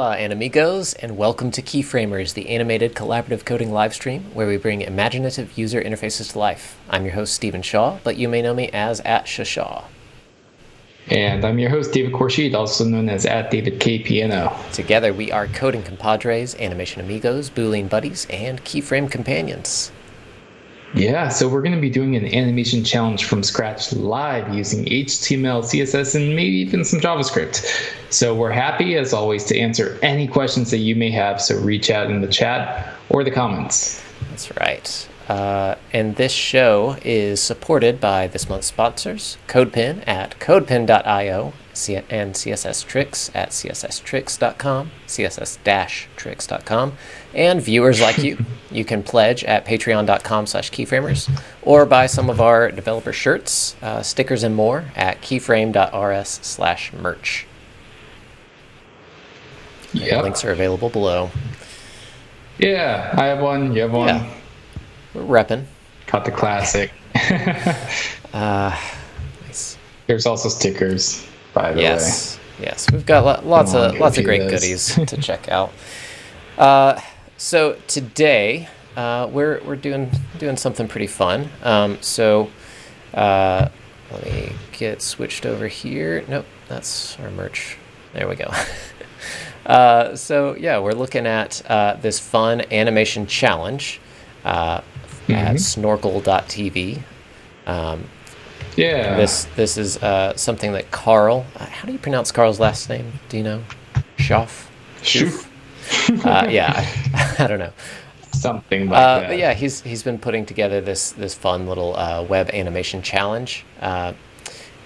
Hola, Animigos, and welcome to Keyframers, the animated collaborative coding live stream where we bring imaginative user interfaces to life. I'm your host, Stephen Shaw, but you may know me as @Shashaw. And I'm your host, David Khourshid, also known as @DavidKPNO. Together, we are coding compadres, animation amigos, Boolean buddies, and keyframe companions. Yeah, so we're going to be doing an animation challenge from scratch live using HTML, CSS, and maybe even some JavaScript. So we're happy, as always, to answer any questions that you may have, so reach out in the chat or the comments. That's right. And this show is supported by this month's sponsors, CodePen at codepin.io, and CSS Tricks at csstricks.com, css-tricks.com, and viewers like you. You can pledge at patreon.com/keyframers, or buy some of our developer shirts, stickers, and more at keyframe.rs/merch. Yep. Links are available below. Yeah, I have one. You have one. Yeah. We're repping. Got the classic. Nice. There's also stickers, by the way. Yes, we've got lots of great goodies to check out. So today we're doing something pretty fun. Let me get switched over here. Nope, that's our merch. There we go. So yeah, we're looking at this fun animation challenge at snorkel.tv. Yeah. This is something that Carl. How do you pronounce Carl's last name? Do you know? Schooff. Schooff. Yeah, I don't know. Something like that. But yeah, he's been putting together this fun little web animation challenge,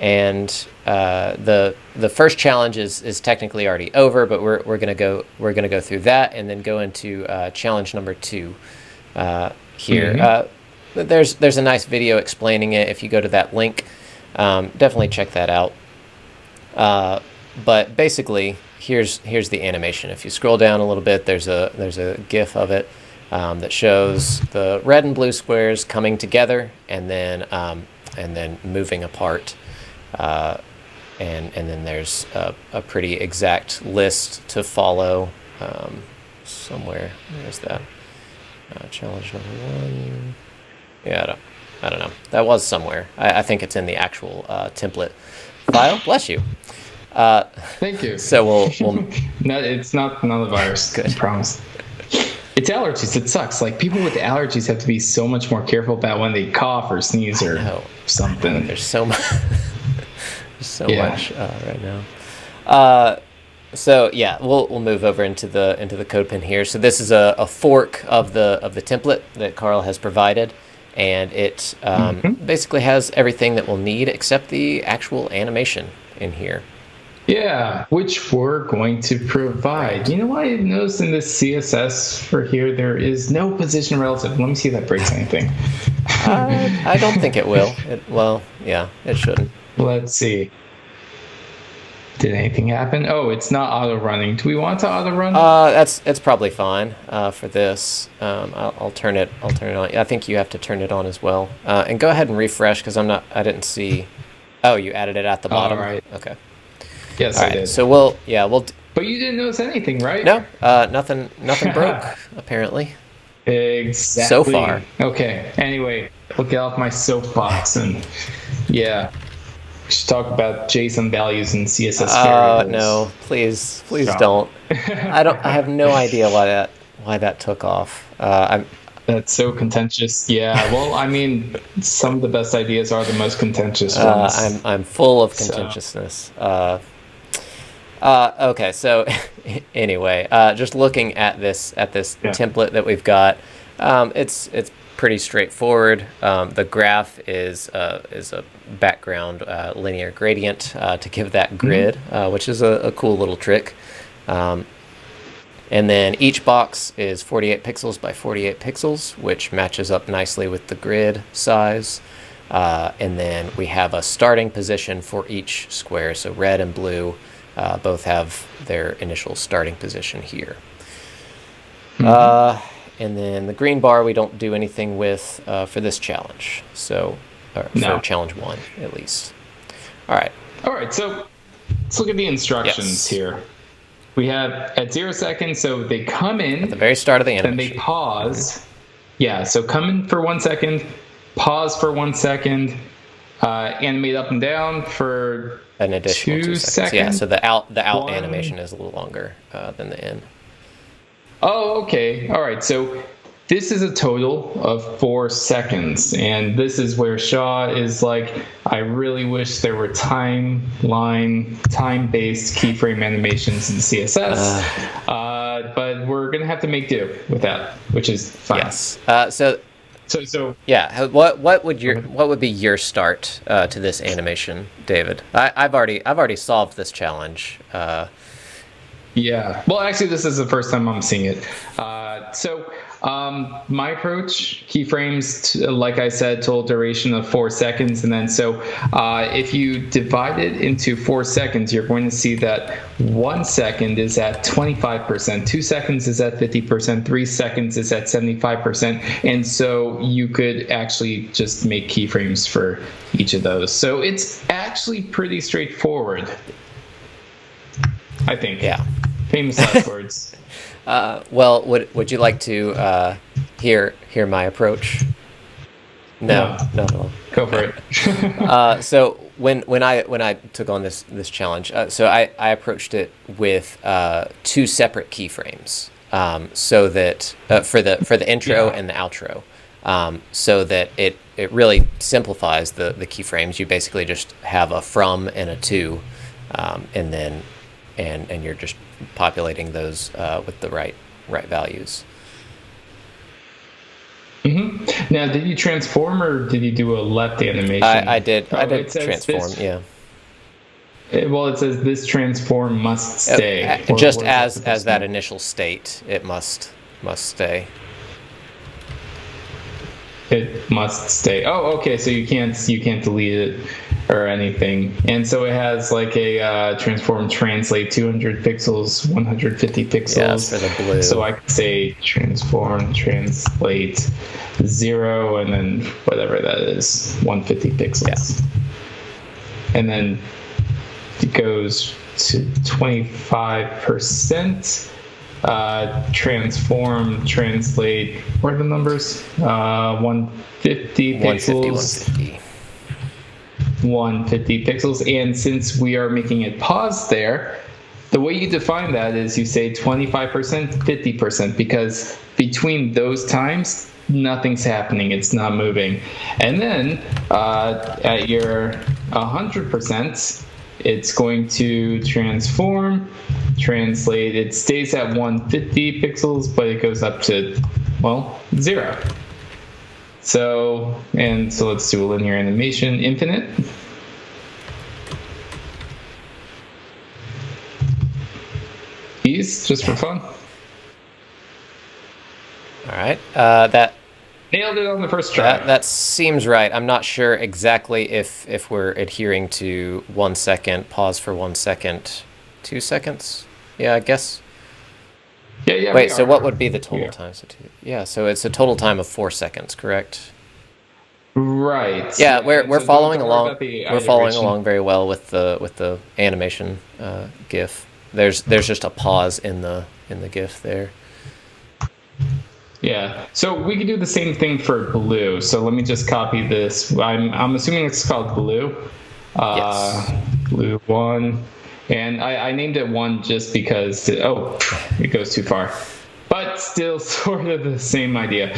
and the first challenge is technically already over, but we're gonna go through that and then go into challenge number 2 here. There's a nice video explaining it. If you go to that link, definitely check that out. But basically, here's the animation. If you scroll down a little bit, there's a GIF of it that shows the red and blue squares coming together and then moving apart. And then there's a pretty exact list to follow somewhere. Where's that? Challenge number 1. Yeah, I don't know. That was somewhere. I think it's in the actual template file. Bless you. Thank you. So we'll No, it's not the virus. Good. I promise. It's allergies. It sucks. Like, people with allergies have to be so much more careful about when they cough or sneeze or something. There's so much. Much right now. So yeah, we'll move over into the CodePen here. So this is a fork of the template that Carl has provided, and it basically has everything that we'll need except the actual animation in here. Yeah, which we're going to provide. Right. You know what I noticed in this CSS for here? There is no position relative. Let me see if that breaks anything. I don't think it will. It shouldn't. Let's see. Did anything happen? Oh, it's not auto running. Do we want to auto run? It's probably fine for this. I'll turn it on. I think you have to turn it on as well. And go ahead and refresh because I didn't see. Oh, you added it at the bottom. All right. Okay. Yes, I did. So we'll. But you didn't notice anything, right? No. Nothing broke apparently. Exactly. So far. Okay. Anyway, we'll get off my soapbox and we should talk about JSON values and CSS variables. No, please don't. I have no idea why that took off. That's so contentious. Yeah. Well, I mean, some of the best ideas are the most contentious ones. I'm full of contentiousness. Okay. So anyway, just looking at this template that we've got, it's pretty straightforward. The graph is a background linear gradient to give that grid, which is a cool little trick. And then each box is 48 pixels by 48 pixels, which matches up nicely with the grid size. And then we have a starting position for each square. So red and blue both have their initial starting position here. And then the green bar we don't do anything with for this challenge. So for challenge 1 at least. All right. So let's look at the instructions here. We have at 0 seconds, so they come in at the very start of the then animation. they pause. Yeah, so come in for 1 second, pause for 1 second, animate up and down for An additional 2 seconds. Yeah, so the out animation is a little longer than the in. Oh, okay. All right. So this is a total of 4 seconds. And this is where Shaw is like, I really wish there were time-based keyframe animations in CSS. But we're going to have to make do with that, which is fine. Yes. So yeah, what would be your start to this animation, David? I've already solved this challenge. Yeah. Well, actually, this is the first time I'm seeing it. My approach, keyframes, like I said, total duration of 4 seconds. And then if you divide it into 4 seconds, you're going to see that 1 second is at 25%, 2 seconds is at 50%, 3 seconds is at 75%. And so you could actually just make keyframes for each of those. So it's actually pretty straightforward, I think. Yeah. Famous last words. Well, would you like to hear my approach? No. Go for it. So when I took on this challenge, so I approached it with 2 separate keyframes, so that for the intro and the outro, so that it really simplifies the keyframes. You basically just have a from and a to, and then and you're just populating those with the right values. Mm-hmm. Now, did you transform or did you do a left animation? I did transform. Yeah. Well, it says this transform must stay. Just as that initial state, it must stay. It must stay. Oh, okay. So you can't delete it or anything. And so it has like a transform translate 200 pixels, 150 pixels. Yeah, for the blue. So I could say transform translate 0 and then whatever that is, 150 pixels. Yeah. And then it goes to 25%. Transform, translate, what are the numbers? 150 pixels. 150 pixels. And since we are making it pause there, the way you define that is you say 25%, 50%, because between those times, nothing's happening. It's not moving. And then at your 100%, it's going to transform, translate. It stays at 150 pixels, but it goes up to, 0. So let's do a linear animation, infinite. Ease, just for fun. All right. That nailed it on the first try. That seems right. I'm not sure exactly if we're adhering to 1 second, pause for 1 second, 2 seconds. Yeah, I guess. Yeah. Wait, so what would be the total time? So it's a total time of 4 seconds, correct? Right. Yeah, we're following along. We're following along very well with the animation GIF. There's just a pause in the GIF there. Yeah, so we could do the same thing for blue. So let me just copy this. I'm assuming it's called blue. Yes. Blue 1. And I named it 1 just because, it goes too far. But still sort of the same idea.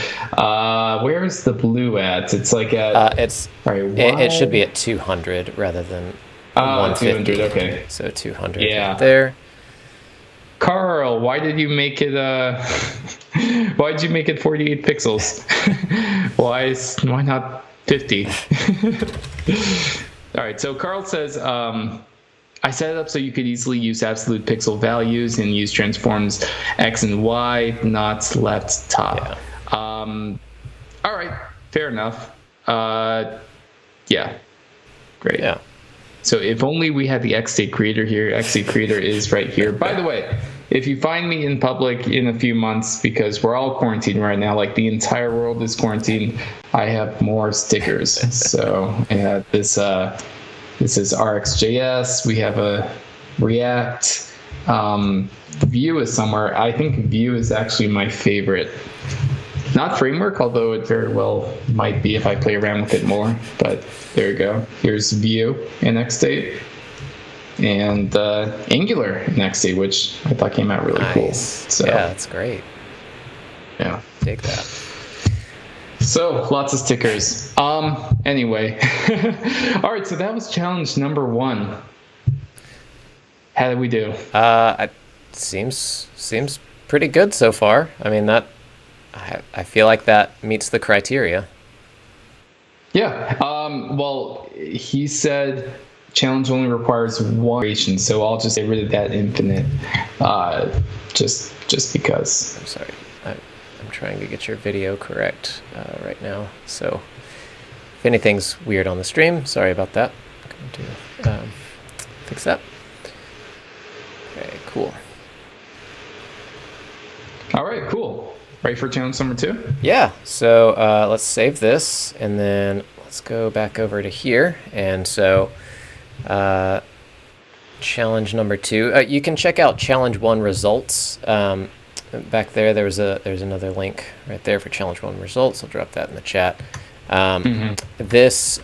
Where is the blue at? It's like at... it should be at 200 rather than 150. 200, okay. So 200 right there. Carl, why did you make it 48 pixels? Why not 50? All right, so Carl says, I set it up so you could easily use absolute pixel values and use transforms X and Y, not left top. Yeah. All right, fair enough. Yeah, great. Yeah. So if only we had the XState creator here. XState creator is right here. By the way, if you find me in public in a few months, because we're all quarantined right now, like the entire world is quarantined, I have more stickers. So this is RxJS. We have a React. Vue is somewhere. I think Vue is actually my favorite. Not framework, although it very well might be if I play around with it more. But there you go. Here's Vue in Xstate. And Angular in Xstate, which I thought came out really cool. So, yeah, that's great. Yeah. Take that. So lots of stickers. Anyway. All right, so that was challenge number 1. How did we do? It seems pretty good so far. I mean, I feel like that meets the criteria. Yeah. Well, he said challenge only requires one iteration, so I'll just get rid of that infinite, just because. I'm sorry. I'm trying to get your video correct right now. So if anything's weird on the stream, sorry about that. I'm going to fix that. Okay, cool. All right, cool. Ready for challenge number 2? Yeah, so let's save this, and then let's go back over to here. And so challenge number 2, you can check out challenge 1 results. Back there's another link right there for challenge 1 results. I'll drop that in the chat. This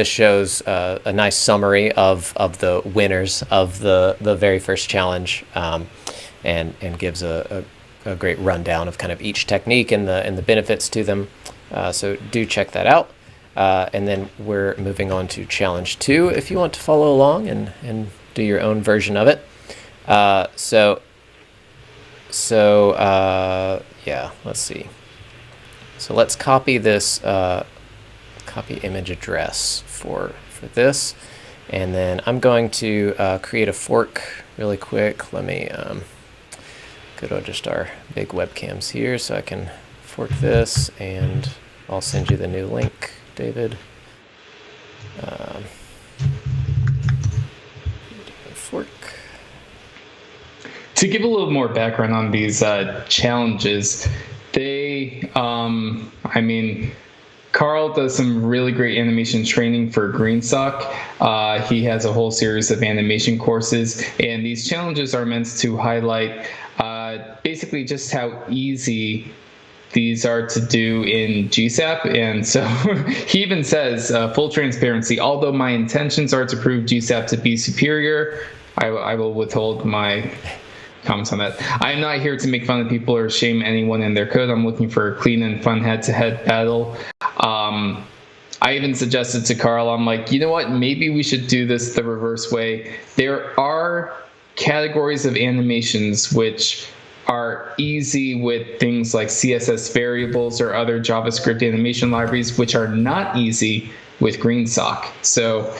shows a nice summary of the winners of the very first challenge, and gives a great rundown of kind of each technique and the benefits to them. So do check that out. And then we're moving on to challenge 2 if you want to follow along and do your own version of it. Yeah, let's see. So let's copy this, copy image address for this. And then I'm going to create a fork really quick. Let me go to just our big webcams here so I can fork this, and I'll send you the new link, David. Fork. To give a little more background on these challenges, Carl does some really great animation training for GreenSock. He has a whole series of animation courses, and these challenges are meant to highlight basically just how easy these are to do in GSAP. And so he even says, full transparency, although my intentions are to prove GSAP to be superior, I will withhold my comments on that. I'm not here to make fun of people or shame anyone in their code. I'm looking for a clean and fun head-to-head battle. I even suggested to Carl, I'm like, you know what, maybe we should do this the reverse way. There are categories of animations which are easy with things like CSS variables or other JavaScript animation libraries, which are not easy with GreenSock. So,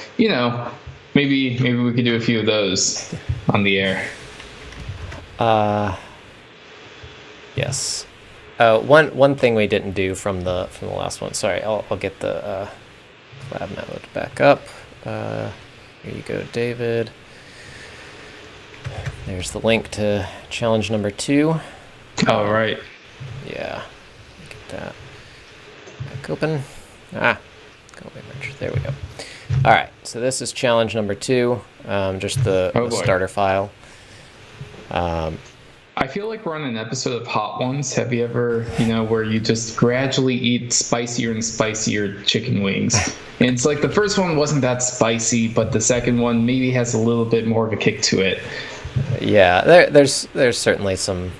maybe we could do a few of those on the air. Yes. One thing we didn't do from the last one. Sorry, I'll get the lab mode back up. Here you go, David. There's the link to challenge number 2. All right. Yeah. Get that back open. Go image. There we go. All right. So this is challenge number 2. Just the starter file. I feel like we're on an episode of Hot Ones. Have you ever, where you just gradually eat spicier and spicier chicken wings? And it's like the first one wasn't that spicy, but the second one maybe has a little bit more of a kick to it. Yeah, there's certainly some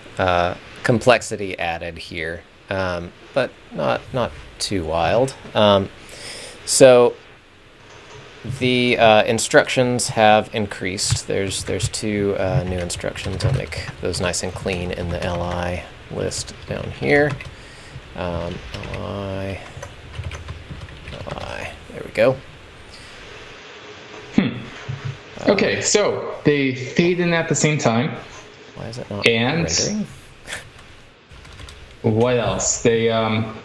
complexity added here, but not too wild. So the instructions have increased. There's 2 new instructions. I'll make those nice and clean in the LI list down here. LI. There we go. Okay, so they fade in at the same time. Why is it not rendering? What else? They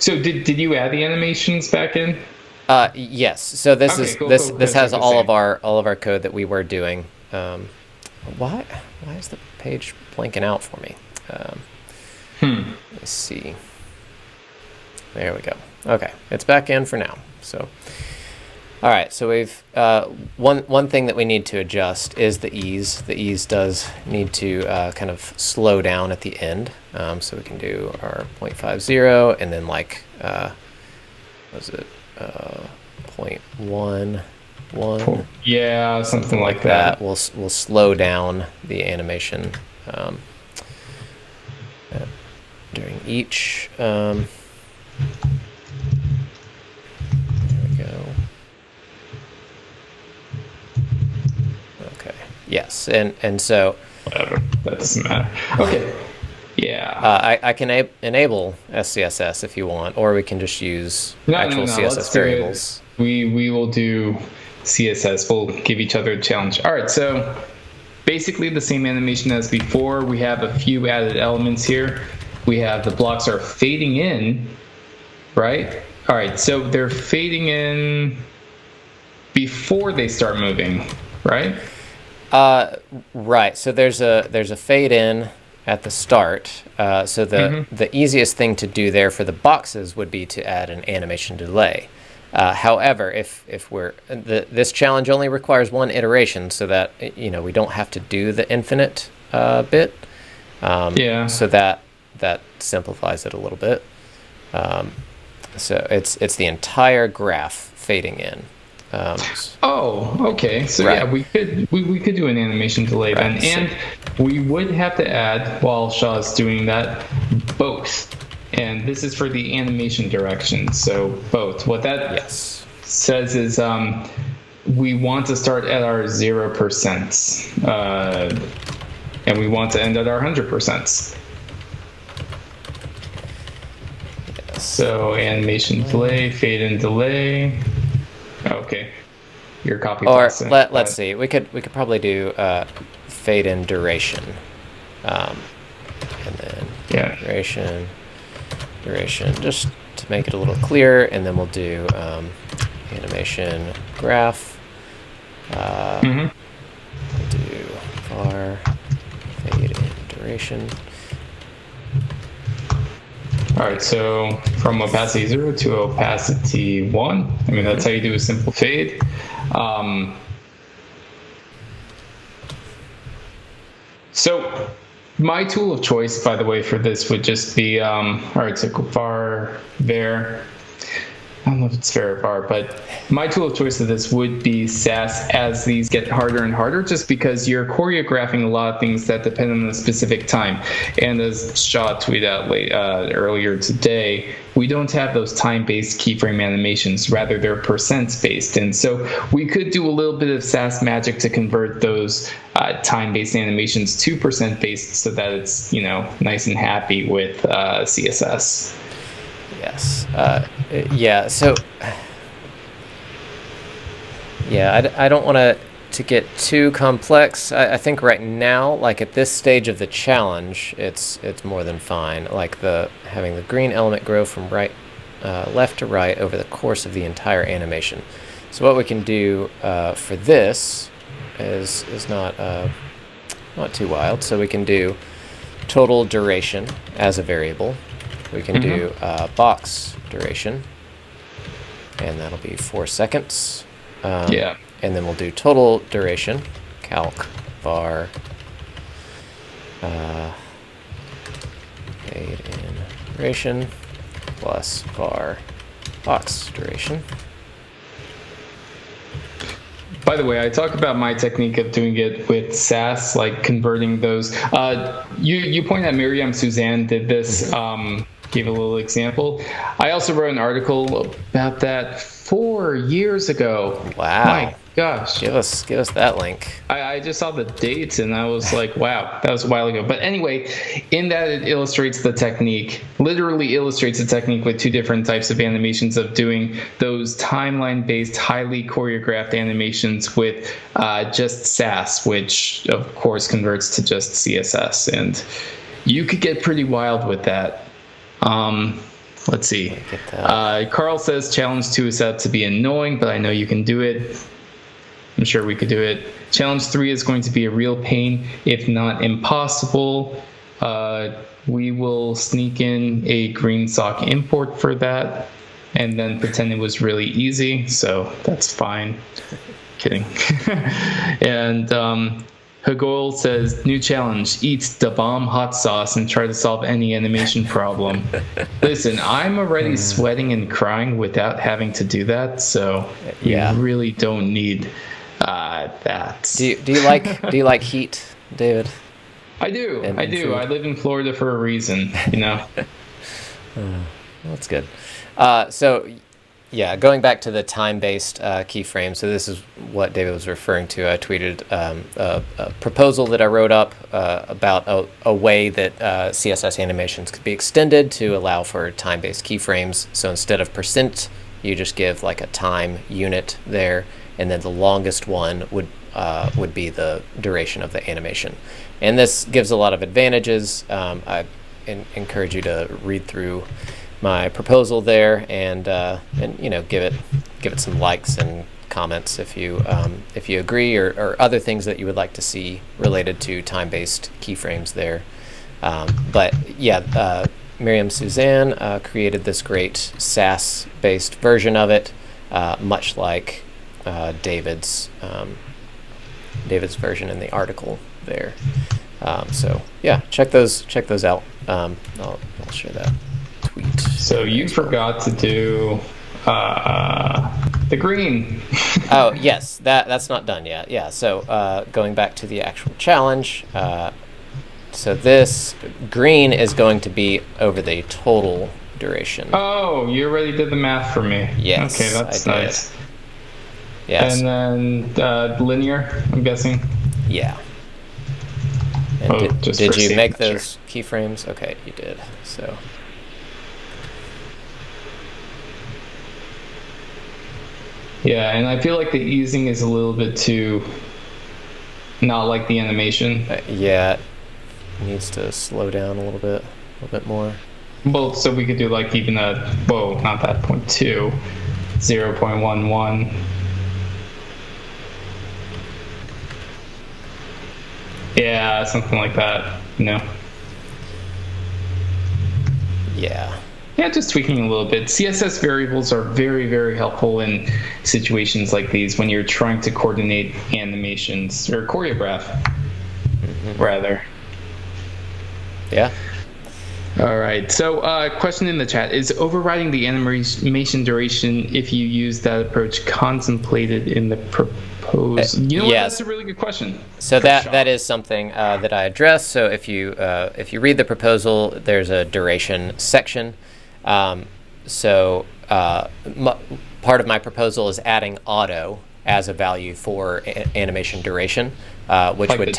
so did you add the animations back in? Yes. So this this has all of our code that we were doing. Why is the page blanking out for me? Let's see. There we go. Okay, it's back in for now. So All right, so we've one thing that we need to adjust is the ease. The ease does need to kind of slow down at the end, so we can do our 0.50 and then like was it 0.11? Yeah, something like that. We'll slow down the animation during each. There we go. Okay. Yes, and so whatever, that doesn't matter. Okay. Yeah. I can enable SCSS if you want, or we can just use actual CSS variables. We will do CSS. We'll give each other a challenge. All right, so basically the same animation as before. We have a few added elements here. We have the blocks are fading in, right? All right, so they're fading in before they start moving, right? Right. So there's a fade in at the start. So the easiest thing to do there for the boxes would be to add an animation delay. However, if we're this challenge only requires one iteration, so that we don't have to do the infinite bit. So that simplifies it a little bit. So it's the entire graph fading in. Okay. So right. Yeah, we could do an animation delay then, and we would have to add, while Shaw's doing that, both. And this is for the animation direction. So both. What that says is we want to start at our 0%, and we want to end at our 100%. So animation delay, fade in delay. Okay, your copy. Or let's see. We could probably do fade in duration, and then duration, just to make it a little clearer, and then we'll do animation graph. We'll do var fade in duration. All right, so from opacity 0 to opacity 1. I mean, that's how you do a simple fade. So my tool of choice, by the way, for this would just be, all right, so var there. I don't know if it's var or var, but my tool of choice of this would be Sass as these get harder and harder, just because you're choreographing a lot of things that depend on a specific time. And as Shaw tweeted out earlier today, we don't have those time-based keyframe animations. Rather, they're percent-based. And so we could do a little bit of Sass magic to convert those time-based animations to percent-based so that it's, nice and happy with CSS. Yes. So I don't want to get too complex. I think right now, like at this stage of the challenge, it's more than fine. Like having the green element grow from left to right over the course of the entire animation. So what we can do for this is not too wild. So we can do total duration as a variable. We can do box duration, and that'll be 4 seconds. And then we'll do total duration, calc var fade in duration plus var box duration. By the way, I talk about my technique of doing it with Sass, like converting those. You point out Miriam Suzanne did this. Gave a little example. I also wrote an article about that 4 years ago. Wow. My gosh. Give us that link. I just saw the dates and I was like, wow, that was a while ago. But anyway, in that it illustrates the technique, literally illustrates the technique with two different types of animations of doing those timeline-based, highly choreographed animations with just Sass, which of course converts to just CSS. And you could get pretty wild with that. Let's see. Carl says challenge 2 is set to be annoying, but I know you can do it. I'm sure we could do it. Challenge 3 is going to be a real pain, if not impossible. We will sneak in a GreenSock import for that, and then pretend it was really easy. So that's fine. Kidding. And Hagol says, new challenge, eat the bomb hot sauce and try to solve any animation problem. Listen, I'm already sweating and crying without having to do that, so you really don't need that. Do you like heat, David? I do. And I do. food? I live in Florida for a reason, you know. That's good. So, yeah, going back to the time-based keyframe. So this is what David was referring to. I tweeted a proposal that I wrote up about a way that CSS animations could be extended to allow for time-based keyframes. So instead of %, you just give like a time unit there, and then the longest one would be the duration of the animation. And this gives a lot of advantages. I encourage you to read through my proposal there and you know, give it some likes and comments if you agree, or other things that you would like to see related to time-based keyframes there. But yeah, Miriam Suzanne created this great Sass-based version of it, much like David's version in the article there. So yeah, check those out. I'll share that tweet. So you forgot to do the green. Oh yes, that's not done yet. Yeah. So going back to the actual challenge. So this green is going to be over the total duration. Oh, you already did the math for me. Yes. Okay, that's nice. Yes. And then linear, I'm guessing. Yeah. And did you signature. make those keyframes? Okay, you did. So. Yeah, and I feel like the easing is a little bit too not like the animation. Yeah, it needs to slow down a little bit more. Well, so we could do like even not that 0.2, 0.11. Yeah, something like that, you know. Yeah. Yeah, just tweaking a little bit. CSS variables are very, very helpful in situations like these when you're trying to coordinate animations, or choreograph, rather. Yeah. All right. So, question in the chat: is overriding the animation duration if you use that approach contemplated in the proposal? You know what? That's a really good question. So that is something that I address. So if you read the proposal, there's a duration section. So part of my proposal is adding auto as a value for animation duration, which like would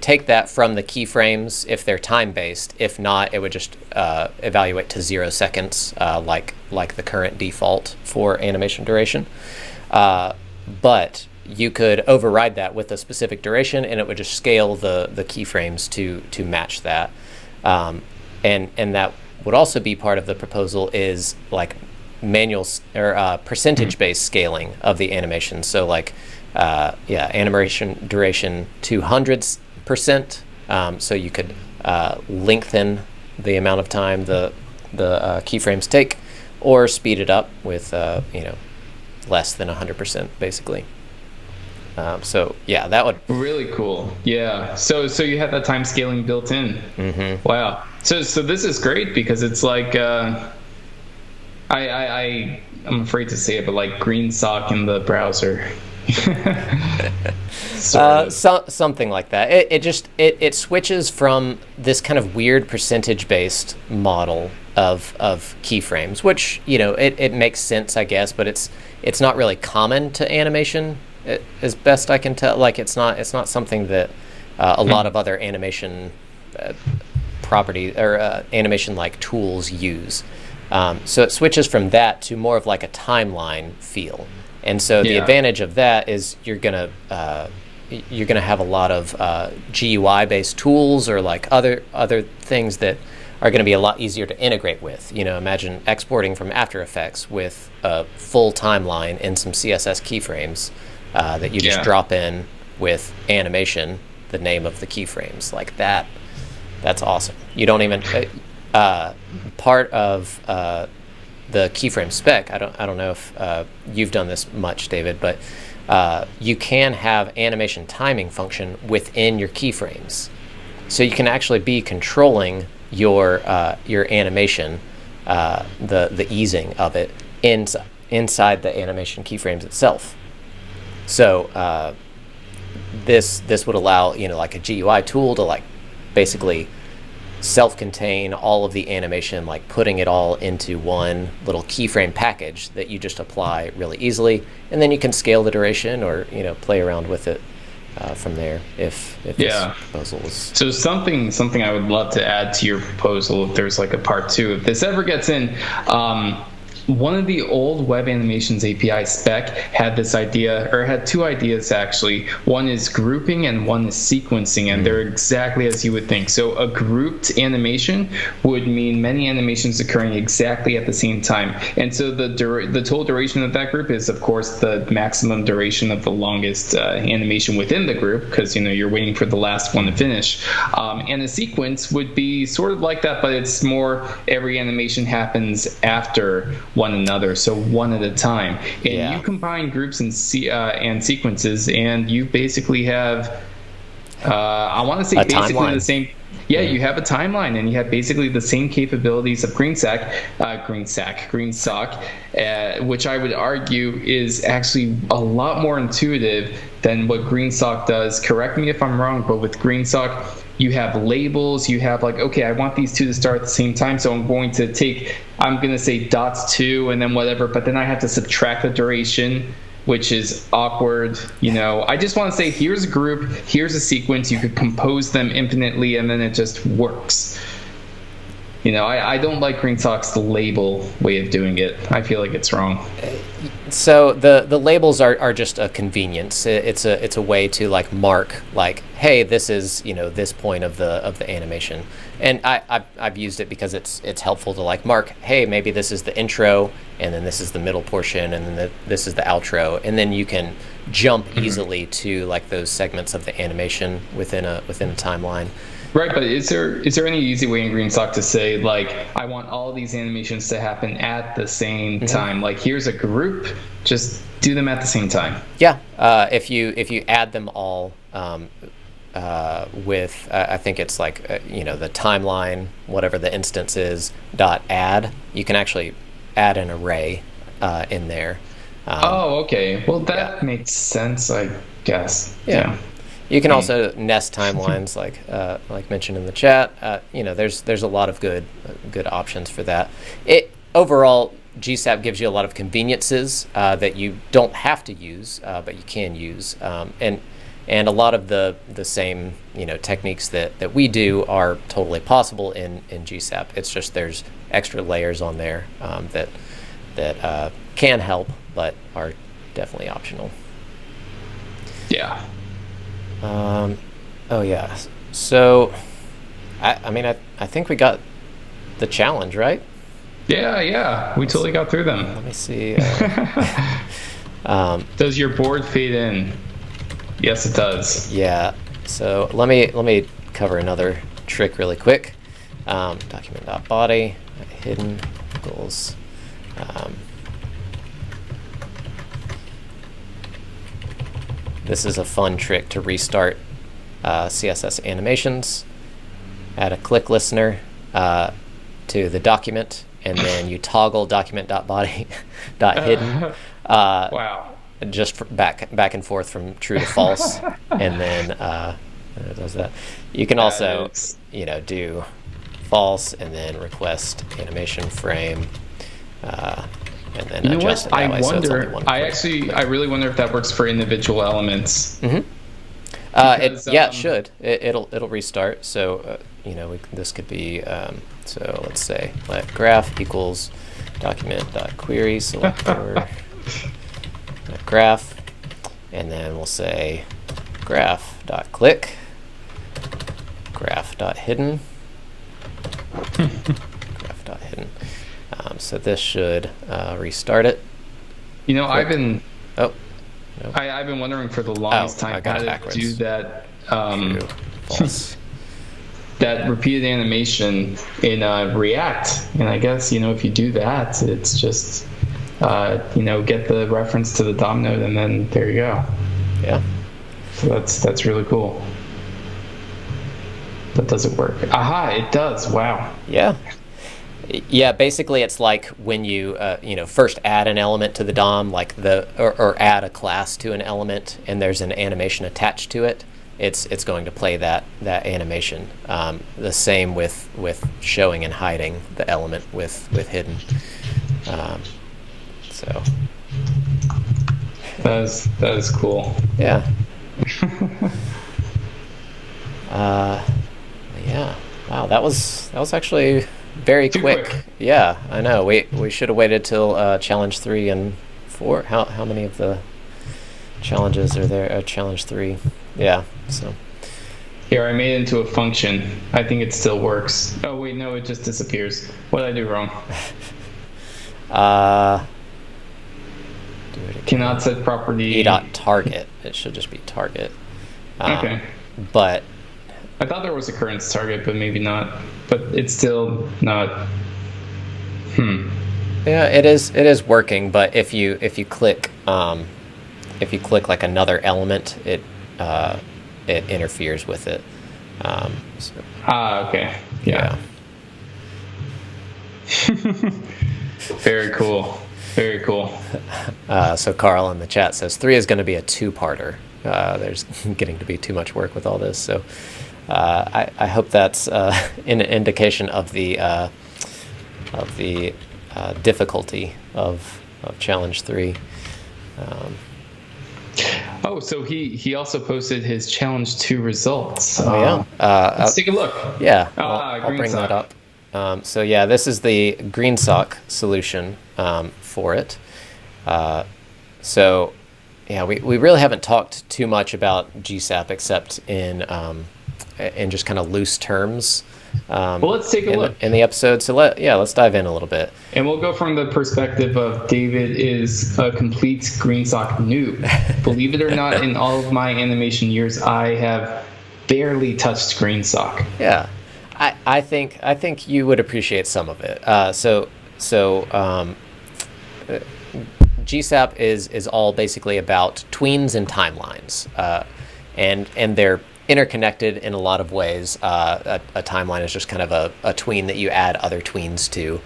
take that from the keyframes if they're time based. If not, it would just evaluate to 0 seconds, like the current default for animation duration. But you could override that with a specific duration, and it would just scale the keyframes to match that. And that would also be part of the proposal is like manual or percentage-based scaling of the animation. So like, animation duration to 100%. So you could lengthen the amount of time the keyframes take, or speed it up with less than 100%, basically. So yeah, that would really cool. Yeah. So you have that time scaling built in. Mm-hmm. Wow. So this is great because it's like I'm afraid to say it, but like GreenSock in the browser. Something like that. It switches from this kind of weird percentage-based model of keyframes, which it makes sense, I guess, but it's not really common to animation, as best I can tell. Like it's not something that a lot of other animation property or animation like tools use. So it switches from that to more of like a timeline feel. And so the advantage of that is you're gonna have a lot of GUI-based tools or like other things that are going to be a lot easier to integrate with. Imagine exporting from After Effects with a full timeline and some CSS keyframes that you just drop in with animation, the name of the keyframes, like that. That's awesome. You don't even part of the keyframe spec, I don't know if you've done this much, David, but you can have animation timing function within your keyframes. So you can actually be controlling your animation, the easing of it inside the animation keyframes itself. So this would allow, like a GUI tool to like basically self-contain all of the animation, like putting it all into one little keyframe package that you just apply really easily, and then you can scale the duration or play around with it from there if this proposal is. So something I would love to add to your proposal, if there's like a part 2, if this ever gets in, one of the old Web Animations API spec had this idea, or had 2 ideas actually. One is grouping and one is sequencing, and they're exactly as you would think. So a grouped animation would mean many animations occurring exactly at the same time. And so the total duration of that group is, of course, the maximum duration of the longest animation within the group, because you're waiting for the last one to finish. And a sequence would be sort of like that, but it's more every animation happens after one another, so one at a time. And you combine groups and sequences, and you basically have I want to say basically timeline. The same. Yeah, you have a timeline, and you have basically the same capabilities of GreenSock, which I would argue is actually a lot more intuitive than what GreenSock does. Correct me if I'm wrong, but with GreenSock, you have labels, you have like, okay, I want these 2 to start at the same time, so I'm going to say dots 2 and then whatever, but then I have to subtract the duration, which is awkward. I just want to say, here's a group, here's a sequence, you could compose them infinitely, and then it just works. I don't like GreenSock's label way of doing it. I feel like it's wrong. So the labels are just a convenience. It's a way to like mark like, hey, this is this point of the animation, and I've used it because it's helpful to like mark, hey, maybe this is the intro, and then this is the middle portion, and then this is the outro, and then you can jump easily to like those segments of the animation within a timeline. Right, but is there any easy way in GreenSock to say, like, I want all these animations to happen at the same time? Like, here's a group, just do them at the same time. Yeah, if you add them all with, I think it's like the timeline, whatever the instance is, .add, you can actually add an array in there. Okay. Well, that makes sense, I guess. Yeah. You can also nest timelines, like mentioned in the chat. There's a lot of good options for that. Overall, GSAP gives you a lot of conveniences that you don't have to use, but you can use, and a lot of the same techniques that we do are totally possible in GSAP. It's just there's extra layers on there that can help, but are definitely optional. Yeah. So, I think we got the challenge, right? Yeah. We totally got through them. Let me see. Does your board fade in? Yes, it does. Yeah. So let me cover another trick really quick. Document.body, hidden equals. This is a fun trick to restart CSS Animations. Add a click listener to the document, and then you toggle document.body.hidden. Wow. Just back and forth from true to false, and then it does that. You can also do false and then request animation frame. And then adjust it that way, so it's only one click. I really wonder if that works for individual elements. It should. It'll restart. So this could be so let's say let graph equals document.query selector graph, and then we'll say graph.click graph.hidden graph.hidden. So this should restart it. I've been wondering for the longest time how to do that. True, false. that repeated animation in React. And I guess, if you do that, it's just, get the reference to the DOM node, and then there you go. Yeah. So that's really cool. But does it work? Aha, it does. Wow. Yeah. Yeah, basically it's like when you first add an element to the DOM, like or add a class to an element, and there's an animation attached to it. It's going to play that animation. The same with showing and hiding the element with hidden. So that is cool. Yeah. Yeah. Wow, that was actually very quick. Yeah, I know. We should have waited till challenge 3 and 4. How many of the challenges are there? Challenge 3. Yeah. So here, I made it into a function. I think it still works. Oh wait, no, it just disappears. What did I do wrong? Do it again. Cannot set property. target. It should just be target. Okay. But I thought there was a current target, but maybe not. But it's still not. Yeah, it is working. But if you click like another element, it interferes with it. Okay. Yeah. Very cool. Very cool. So Carl in the chat says 3 is going to be a 2-parter. There's getting to be too much work with all this. So I hope that's an indication of the difficulty of challenge 3. So he also posted his challenge 2 results. Oh yeah. Let's take a look. Yeah. I'll bring that up. So yeah, this is the GreenSock solution for it. So yeah, we really haven't talked too much about GSAP except in just kind of loose terms. Well, let's take a look in the episode. So let's dive in a little bit. And we'll go from the perspective of David is a complete GreenSock noob. Believe it or not, in all of my animation years, I have barely touched GreenSock. Yeah, I think you would appreciate some of it. GSAP is all basically about tweens and timelines, and they're interconnected in a lot of ways. A timeline is just kind of a tween that you add other tweens to,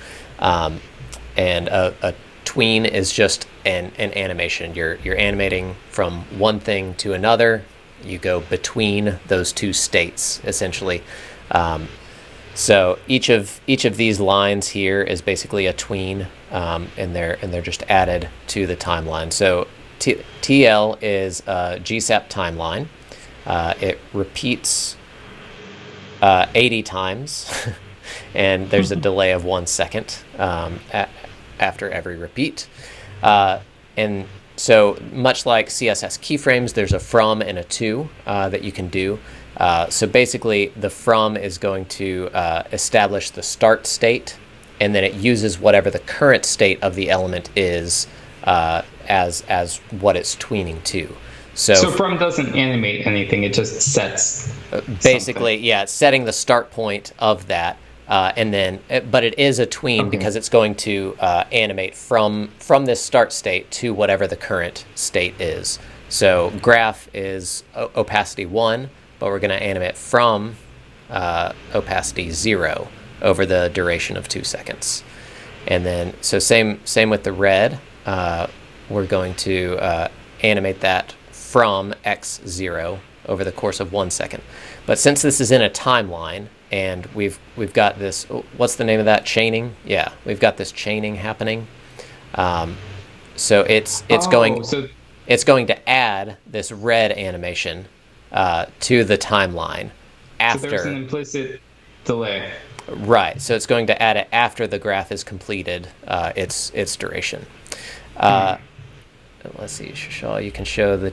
and a tween is just an animation. You're animating from one thing to another. You go between those two states essentially. So each of these lines here is basically a tween, and they're just added to the timeline. So TL is a GSAP timeline. It repeats 80 times, and there's a delay of 1 second after every repeat. And so much like CSS keyframes, there's a from and a to that you can do. So basically, the from is going to establish the start state, and then it uses whatever the current state of the element is as what it's tweening to. So from doesn't animate anything; it just sets. Basically, yeah, it's setting the start point of that, and then, but it is a tween because it's going to animate from this start state to whatever the current state is. So graph is opacity 1. But we're going to animate from opacity 0 over the duration of 2 seconds. And then, so same with the red, we're going to animate that from x0 over the course of 1 second. But since this is in a timeline, and we've got this, what's the name of that? Chaining? Yeah, we've got this chaining happening. So it's going to add this red animation to the timeline after. So there's an implicit delay. Right. So it's going to add it after the graph is completed its duration. Let's see, Shaw, you can show the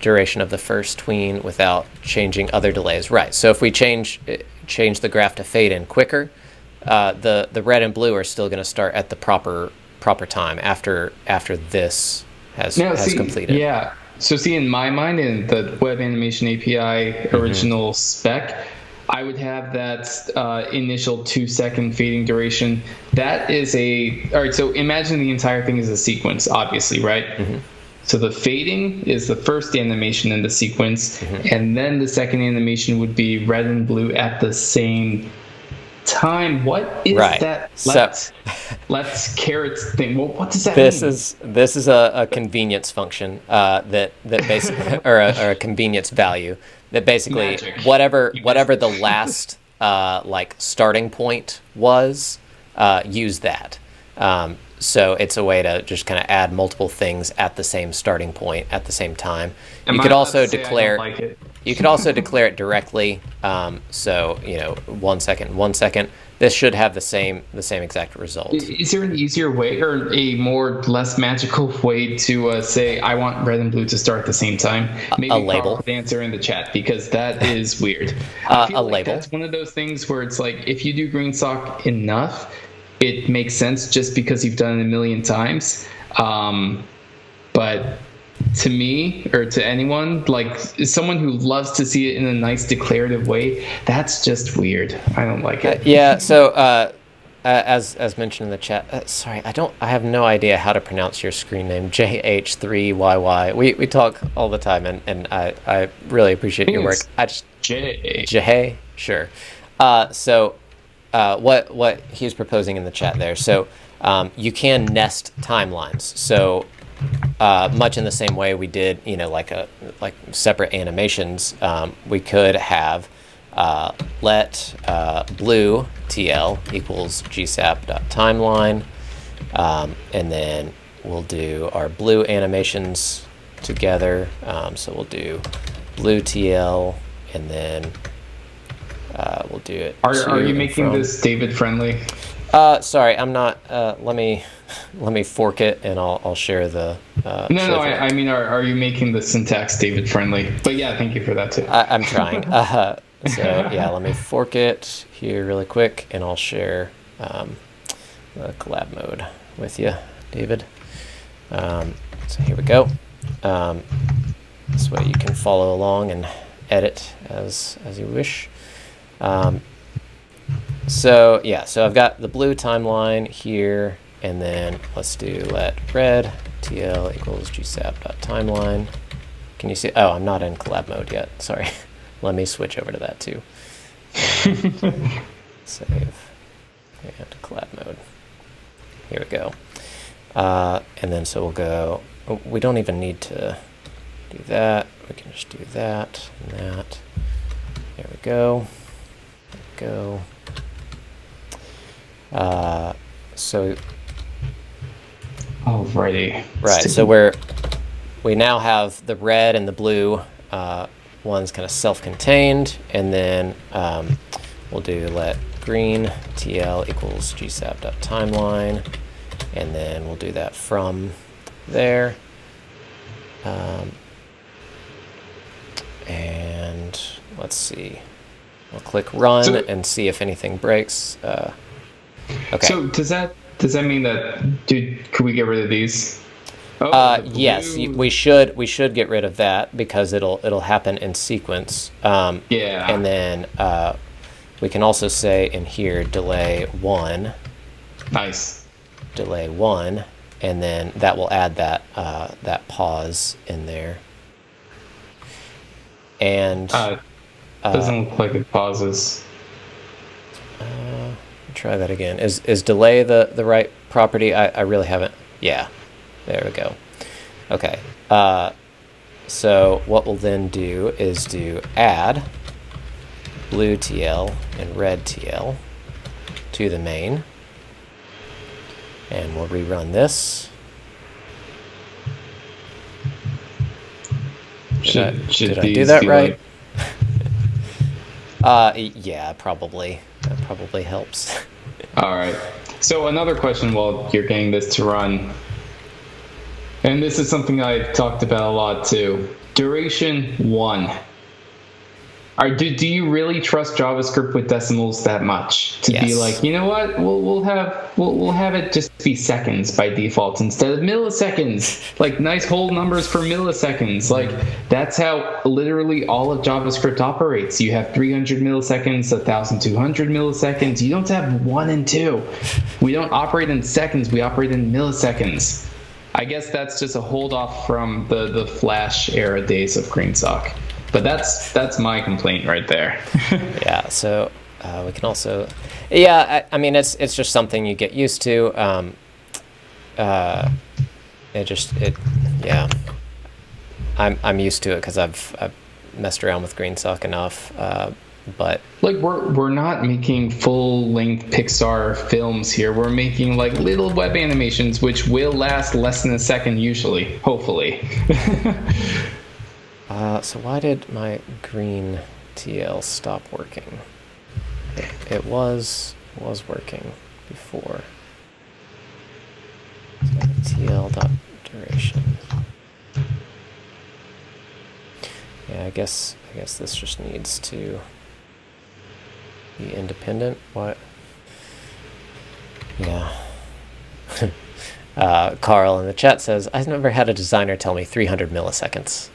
duration of the first tween without changing other delays. Right. So if we change the graph to fade in quicker, the red and blue are still going to start at the proper time after this has completed. Yeah. So see, in my mind, in the Web Animation API original spec, I would have that initial 2-second fading duration. That is all right, so imagine the entire thing is a sequence, obviously, right? Mm-hmm. So the fading is the first animation in the sequence, mm-hmm. and then the second animation would be red and blue at the same time. What is that left caret thing? Well, what does that mean? This is a convenience function that basically or a convenience value that basically Magic. whatever the last like starting point was, use that. So it's a way to just kind of add multiple things at the same starting point at the same time. You could also declare it directly. So 1 second. This should have the same exact result. Is there an easier way or a less magical way to say I want red and blue to start at the same time? Maybe a label. The answer in the chat, because that is weird. A label. That's one of those things where it's like if you do GreenSock enough, it makes sense just because you've done it a million times. But to me, or to anyone, like someone who loves to see it in a nice declarative way, that's just weird. I don't like it. Yeah. So as mentioned in the chat, sorry, I have no idea how to pronounce your screen name, JH3YY. We talk all the time, and I really appreciate your work. I just Jahay, sure. So what he's proposing in the chat there. So you can nest timelines. So much in the same way we did, like separate animations, we could have let blue TL equals GSAP.timeline, and then we'll do our blue animations together. So we'll do blue TL, and then we'll do it. Are you making this David friendly? Sorry, I'm not. Let me fork it, and I'll share the. No. I mean, are you making the syntax David friendly? But yeah, thank you for that too. I'm trying. So yeah, let me fork it here really quick, and I'll share the collab mode with you, David. So here we go. This way you can follow along and edit as you wish. So I've got the blue timeline here, and then let's do let red TL equals GSAP.timeline. Can you see? Oh, I'm not in collab mode yet. Sorry. Let me switch over to that too. Save and collab mode. Here we go. And then so we'll go. Oh, we don't even need to do that. We can just do that and that. There we go. So alrighty. Right. So we now have the red and the blue ones kind of self-contained, and then we'll do let green TL equals GSAP.timeline, and then we'll do that from there. And let's see. We'll click run and see if anything breaks. Okay. So does that mean that could we get rid of these? Yes, we should get rid of that because it'll happen in sequence. Yeah. And then we can also say in here delay 1. Nice. Delay 1, and then that will add that pause in there. And doesn't look like it pauses. Try that again. Is delay the right property? I really haven't. Yeah, there we go. Okay. So what we'll then do is add blue TL and red TL to the main, and we'll rerun this. Did I do that right? Yeah, probably. That probably helps. All right. So another question while you're getting this to run, and this is something I've talked about a lot too. Duration 1. Do you really trust JavaScript with decimals that much to be like, you know what, we'll have it just be seconds by default instead of milliseconds, like nice whole numbers for milliseconds. Like that's how literally all of JavaScript operates. You have 300 milliseconds, 1200 milliseconds. You don't have 1 and 2. We don't operate in seconds, we operate in milliseconds. I guess that's just a hold off from the Flash era days of GreenSock. But that's my complaint right there. Yeah, so we can also, yeah, I mean, it's just something you get used to. Yeah, I'm used to it because I've messed around with GreenSock enough. But like we're not making full-length Pixar films here. We're making like little web animations, which will last less than a second usually, hopefully. So why did my green TL stop working? It was working before. So TL.duration. Yeah, I guess this just needs to be independent. What? Yeah. Carl in the chat says, I've never had a designer tell me 300 milliseconds.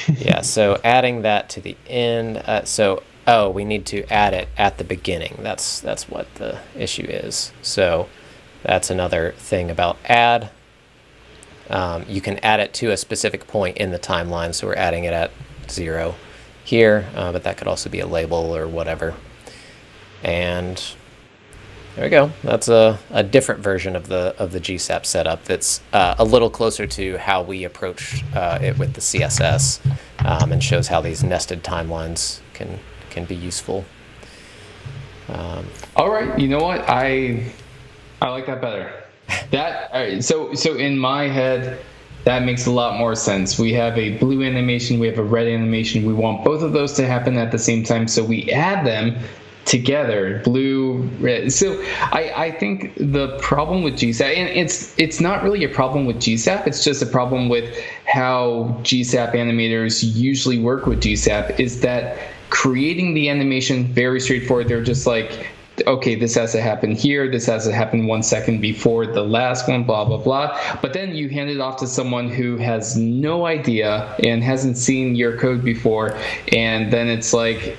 Yeah, so adding that to the end. We need to add it at the beginning. That's what the issue is. So that's another thing about add. You can add it to a specific point in the timeline, so we're adding it at 0 here, but that could also be a label or whatever. And there we go. That's a different version of the GSAP setup that's a little closer to how we approach it with the CSS, and shows how these nested timelines can be useful. All right, you know what? I like that better. So in my head, that makes a lot more sense. We have a blue animation, we have a red animation. We want both of those to happen at the same time, so we add them together, blue, red. So I think the problem with GSAP, and it's not really a problem with GSAP, it's just a problem with how GSAP animators usually work with GSAP, is that creating the animation very straightforward. They're just like, okay, this has to happen here, this has to happen 1 second before the last one, blah, blah, blah. But then you hand it off to someone who has no idea and hasn't seen your code before, and then it's like,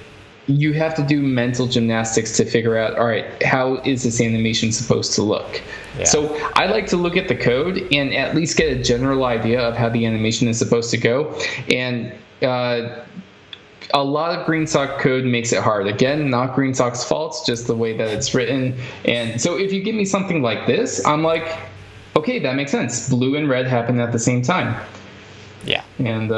you have to do mental gymnastics to figure out, all right, how is this animation supposed to look? Yeah. So I like to look at the code and at least get a general idea of how the animation is supposed to go. And a lot of GreenSock code makes it hard. Again, not GreenSock's fault, it's just the way that it's written. And so if you give me something like this, I'm like, okay, that makes sense. Blue and red happen at the same time. Yeah. And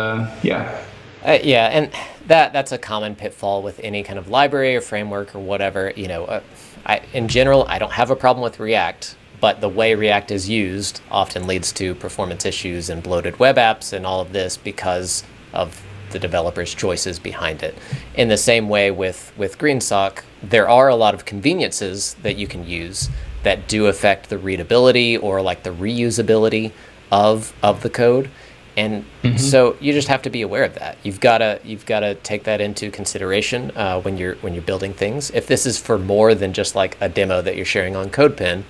yeah. Yeah, and that's a common pitfall with any kind of library or framework or whatever. In general, I don't have a problem with React, but the way React is used often leads to performance issues and bloated web apps and all of this because of the developer's choices behind it. In the same way with GreenSock, there are a lot of conveniences that you can use that do affect the readability or like the reusability of the code. And so you just have to be aware of that. You've got to take that into consideration when you're building things. If this is for more than just like a demo that you're sharing on CodePen,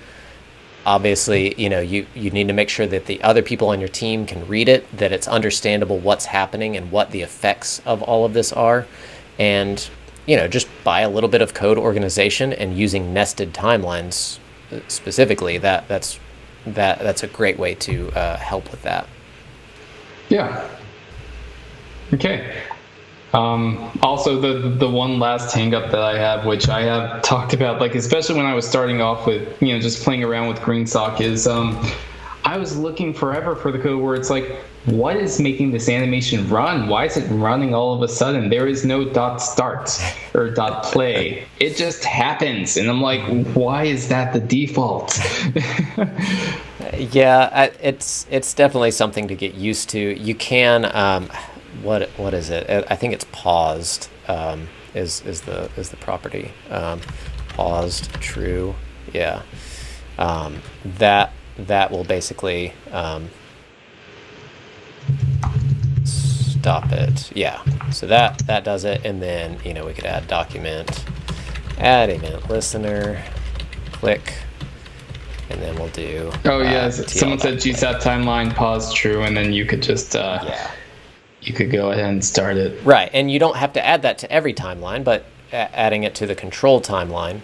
obviously, you need to make sure that the other people on your team can read it, that it's understandable what's happening and what the effects of all of this are. And, just by a little bit of code organization and using nested timelines specifically, that's a great way to help with that. Yeah. Okay. Also, the one last hang up that I have, which I have talked about, like especially when I was starting off with just playing around with GreenSock, is I was looking forever for the code where it's like, what is making this animation run? Why is it running all of a sudden? There is no .start or .play. It just happens, and I'm like, why is that the default? Yeah, it's definitely something to get used to. You can what is it? I think it's paused is the property. Paused true. Yeah. That will basically stop it. Yeah, so that does it, and then we could add document, add event listener, click, and then we'll do. Oh yes, someone said GSAP timeline pause true, and then you could just you could go ahead and start it. Right, and you don't have to add that to every timeline, but adding it to the control timeline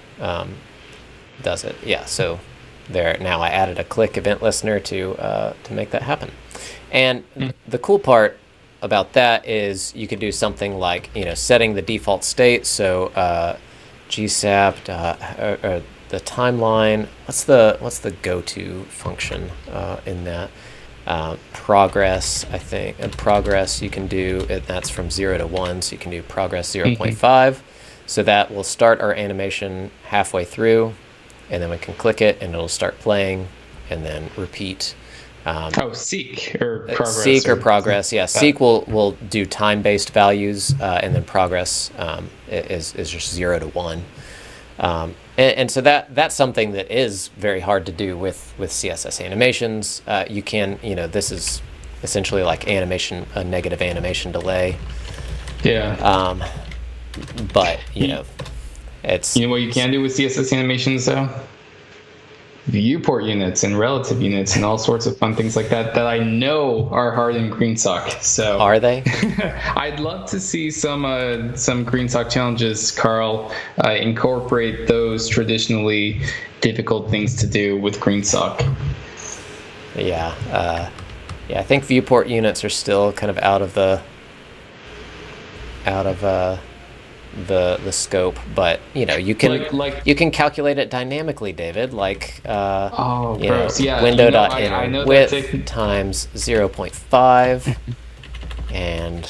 does it. Yeah, so there. Now I added a click event listener to make that happen. And the cool part about that is you could do something like setting the default state. So GSAP or the timeline. What's the go-to function in that? Progress, I think. And progress you can do, and that's from 0 to 1, so you can do progress 0.5. So that will start our animation halfway through, and then we can click it, and it'll start playing, and then repeat. Seek or progress. Seek or progress, yeah. Seek will do time-based values, and then progress is just 0 to 1. And so that's something that is very hard to do with CSS Animations. You can, this is essentially like a negative animation delay. Yeah. But it's. What you can do with CSS Animations though? Viewport units and relative units and all sorts of fun things like that I know are hard in GreenSock. So are they? I'd love to see some GreenSock challenges, Carl, incorporate those traditionally difficult things to do with GreenSock. Yeah, I think viewport units are still kind of out of the scope, but you can you can calculate it dynamically, David, like window.inner width times 0.5 and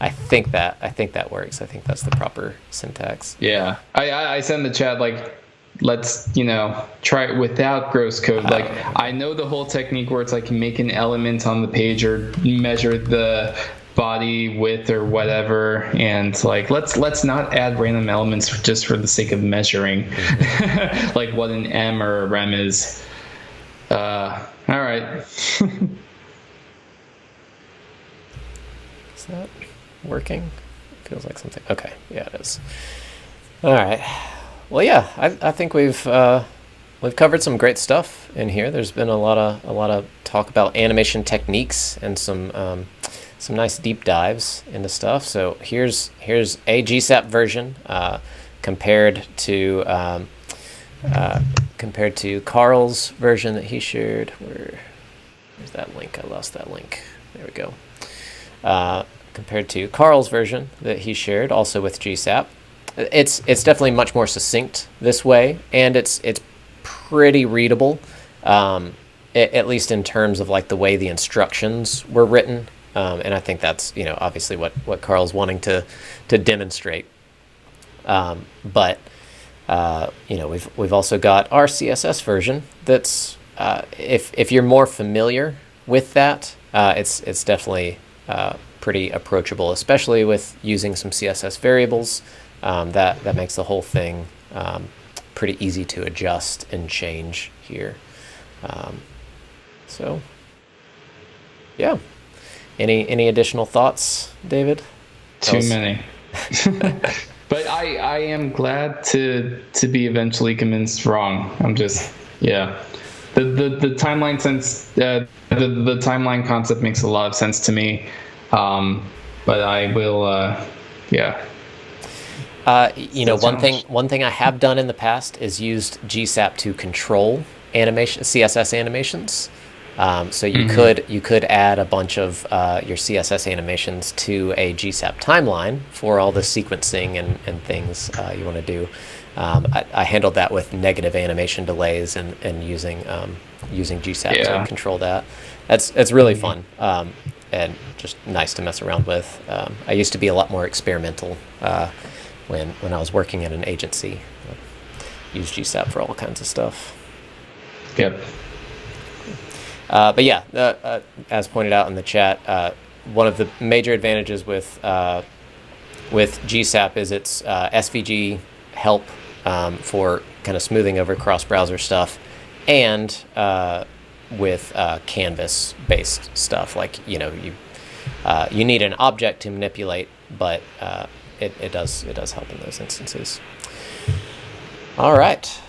I think that works. I think that's the proper syntax. Yeah, I send the chat let's try it without gross code. I know the whole technique where it's make an element on the page or measure the body width or whatever, and let's not add random elements just for the sake of measuring like what an M or a rem is. All right. Is that working? Feels like something. Okay, yeah, it is. All right. Well, yeah, I think we've covered some great stuff in here. There's been a lot of talk about animation techniques and some nice deep dives into stuff. So here's a GSAP version compared to Carl's version that he shared. Where's that link? I lost that link. There we go. Compared to Carl's version that he shared, also with GSAP. It's definitely much more succinct this way, and it's pretty readable, at least in terms of the way the instructions were written. And I think that's obviously what Carl's wanting to demonstrate. But we've also got our CSS version. That's if you're more familiar with that, it's definitely pretty approachable, especially with using some CSS variables. That makes the whole thing pretty easy to adjust and change here. So yeah. Any additional thoughts, David? Too many. But I am glad to be eventually convinced wrong. I'm just the timeline sense the timeline concept makes a lot of sense to me. But I will one thing I have done in the past is used GSAP to control CSS animations. So you could add a bunch of your CSS animations to a GSAP timeline for all the sequencing and things you want to do. I handled that with negative animation delays and using GSAP to control that. It's really fun and just nice to mess around with. I used to be a lot more experimental when I was working at an agency. Use GSAP for all kinds of stuff. Yep. But yeah, as pointed out in the chat, one of the major advantages with GSAP is its SVG help for kind of smoothing over cross-browser stuff, and with Canvas-based stuff, you need an object to manipulate, but it does help in those instances. All right.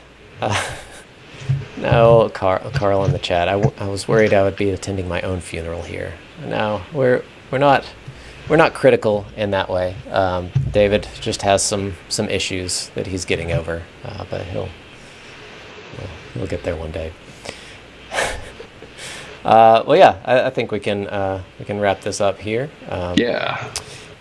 No, Carl in the chat. I was worried I would be attending my own funeral here. No, we're not critical in that way. David just has some issues that he's getting over, but he'll get there one day. Well, yeah, I think we can wrap this up here. Yeah.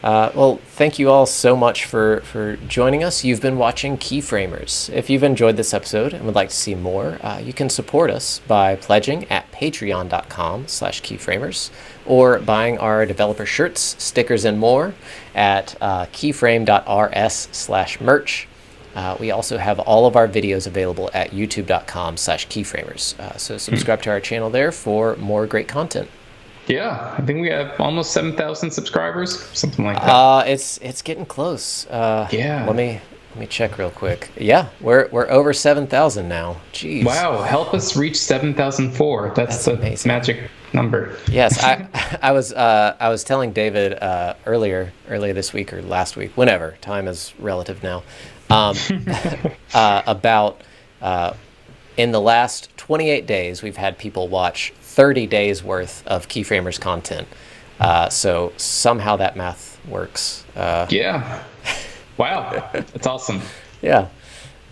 Well, thank you all so much for joining us. You've been watching Keyframers. If you've enjoyed this episode and would like to see more, you can support us by pledging at patreon.com/keyframers or buying our developer shirts, stickers, and more at keyframe.rs/merch. We also have all of our videos available at youtube.com/keyframers. So subscribe to our channel there for more great content. Yeah, I think we have almost 7,000 subscribers, something like that. It's getting close. Yeah. Let me check real quick. Yeah, we're over 7,000 now. Jeez. Wow, help us reach 7,004. That's the amazing. magic number. Yes, I was telling David earlier this week or last week, whenever, time is relative now, about in the last 28 days we've had people watch 30 days worth of Keyframers content. So somehow that math works. Yeah. Wow, that's awesome. Yeah.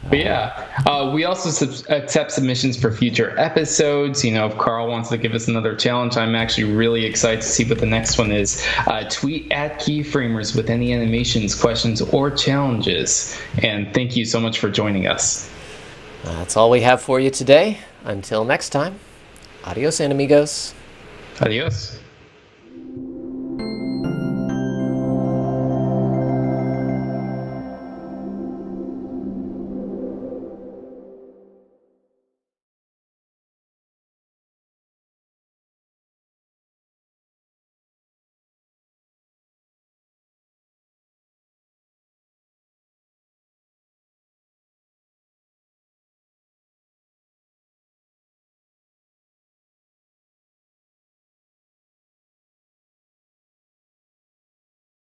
But yeah, we also accept submissions for future episodes. You know, if Carl wants to give us another challenge, I'm actually really excited to see what the next one is. Tweet at Keyframers with any animations, questions, or challenges. And thank you so much for joining us. That's all we have for you today. Until next time, adios, amigos. Adios.